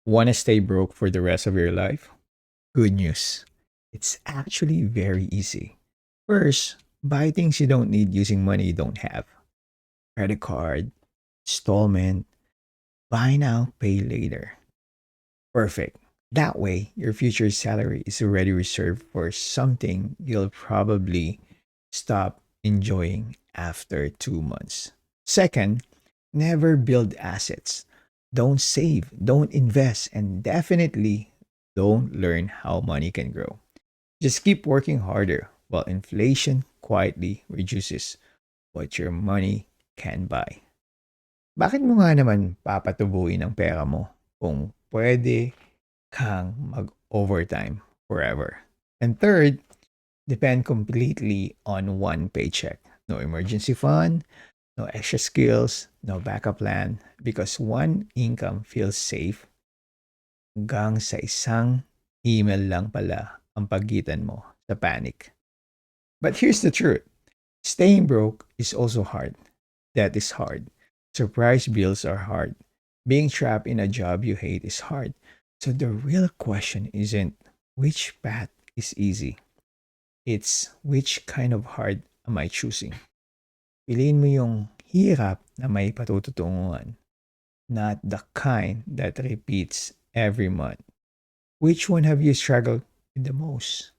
Want to stay broke for the rest of your life? Good news. It's actually very easy. First, buy things you don't need using money you don't have. Credit card, installment, buy now, pay later. Perfect. That way, your future salary is already reserved for something you'll probably stop enjoying after 2 months. Second, never build assets. Don't save, don't invest, and definitely don't learn how money can grow. Just keep working harder while inflation quietly reduces what your money can buy. Bakit mo nga naman papatubuin ang pera mo kung pwede kang mag-overtime forever? And third, depend completely on one paycheck. No emergency fund, no extra skills, no backup plan, because one income feels safe hanggang sa isang email lang pala ang pagitan mo sa panic. But here's the truth. Staying broke is also hard. That is hard. Surprise bills are hard. Being trapped in a job you hate is hard. So the real question isn't which path is easy. It's which kind of hard am I choosing? Piliin mo yung hirap na may patututunguhan, not the kind that repeats every month. Which one have you struggled with the most?